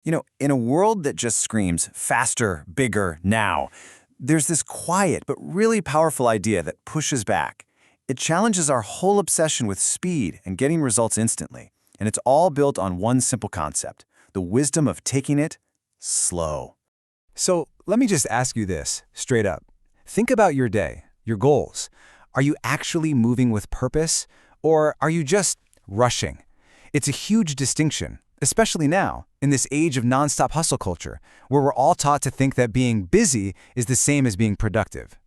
In a world that just screams faster, bigger, now, there's this quiet but really powerful idea that pushes back. It challenges our whole obsession with speed and getting results instantly. And it's all built on one simple concept, the wisdom of taking it slow. So let me just ask you this, straight up. Think about your day, your goals. Are you actually moving with purpose, or are you just rushing? It's a huge distinction, especially now, in this age of nonstop hustle culture, where we're all taught to think that being busy is the same as being productive.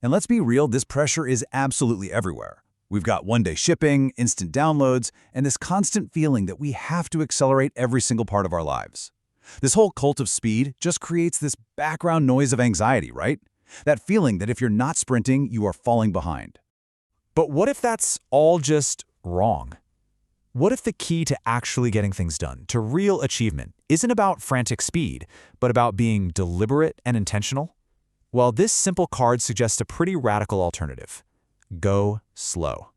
And let's be real, this pressure is absolutely everywhere. We've got one-day shipping, instant downloads, and this constant feeling that we have to accelerate every single part of our lives. This whole cult of speed just creates this background noise of anxiety, right? That feeling that if you're not sprinting, you are falling behind. But what if that's all just wrong? What if the key to actually getting things done, to real achievement, isn't about frantic speed, but about being deliberate and intentional? Well, this simple card suggests a pretty radical alternative. Go slow.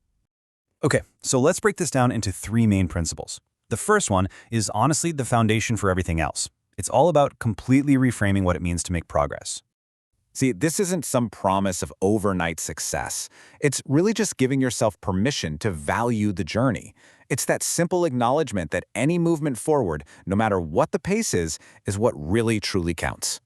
Okay, so let's break this down into three main principles. The first one is honestly the foundation for everything else. It's all about completely reframing what it means to make progress. See, this isn't some promise of overnight success. It's really just giving yourself permission to value the journey. It's that simple acknowledgement that any movement forward, no matter what the pace is what really truly counts.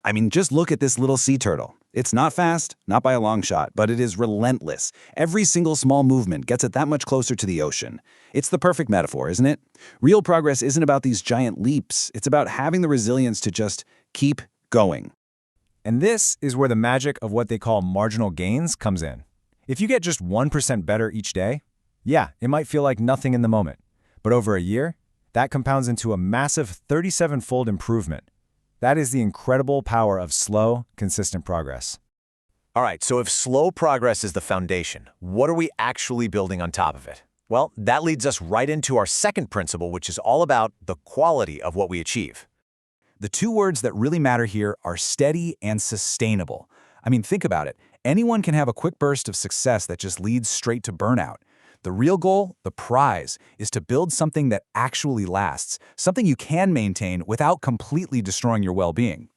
I mean, just look at this little sea turtle. It's not fast, not by a long shot, but it is relentless. Every single small movement gets it that much closer to the ocean. It's the perfect metaphor, isn't it? Real progress isn't about these giant leaps. It's about having the resilience to just keep going. And this is where the magic of what they call marginal gains comes in. If you get just 1% better each day, yeah, it might feel like nothing in the moment. But over a year, that compounds into a massive 37-fold improvement. That is the incredible power of slow, consistent progress. All right, so if slow progress is the foundation, what are we actually building on top of it? Well, that leads us right into our second principle, which is all about the quality of what we achieve. The two words that really matter here are steady and sustainable. I mean, think about it. Anyone can have a quick burst of success that just leads straight to burnout. The real goal, the prize, is to build something that actually lasts, something you can maintain without completely destroying your well-being.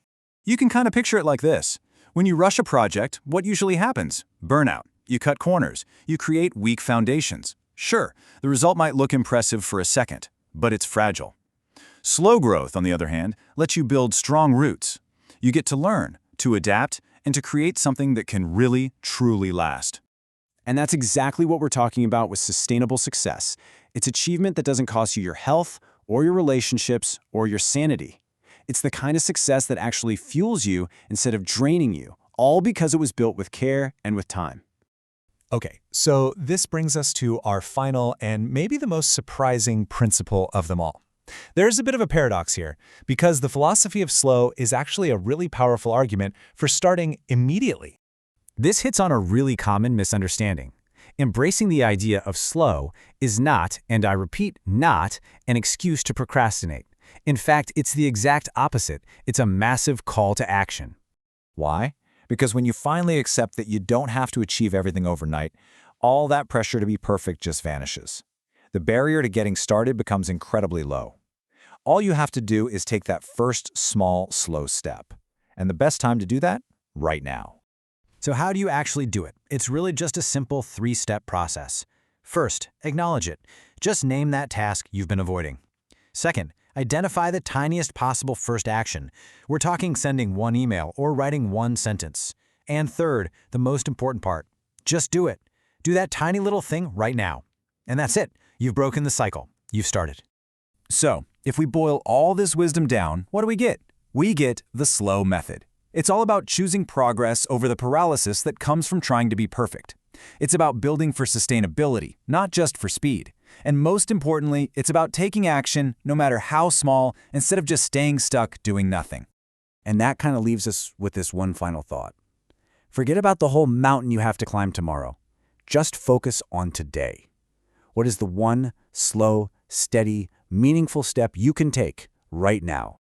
You can kind of picture it like this. When you rush a project, what usually happens? Burnout. You cut corners. You create weak foundations. Sure, the result might look impressive for a second, but it's fragile. Slow growth, on the other hand, lets you build strong roots. You get to learn, to adapt, and to create something that can really, truly last. And that's exactly what we're talking about with sustainable success. It's achievement that doesn't cost you your health or your relationships or your sanity. It's the kind of success that actually fuels you instead of draining you, all because it was built with care and with time. Okay, so this brings us to our final and maybe the most surprising principle of them all. There's a bit of a paradox here, because the philosophy of slow is actually a really powerful argument for starting immediately. This hits on a really common misunderstanding. Embracing the idea of slow is not, and I repeat, not, an excuse to procrastinate. In fact, it's the exact opposite. It's a massive call to action. Why? Because when you finally accept that you don't have to achieve everything overnight, all that pressure to be perfect just vanishes. The barrier to getting started becomes incredibly low. All you have to do is take that first small, slow step. And the best time to do that? Right now. So how do you actually do it? It's really just a simple three-step process. First, acknowledge it. Just name that task you've been avoiding. Second, identify the tiniest possible first action. We're talking sending one email or writing one sentence. And third, the most important part, just do it. Do that tiny little thing right now. And that's it. You've broken the cycle. You've started. So, if we boil all this wisdom down, what do we get? We get the slow method. It's all about choosing progress over the paralysis that comes from trying to be perfect. It's about building for sustainability, not just for speed. And most importantly, it's about taking action, no matter how small, instead of just staying stuck doing nothing. And that kind of leaves us with this one final thought. Forget about the whole mountain you have to climb tomorrow. Just focus on today. What is the one slow, steady, meaningful step you can take right now?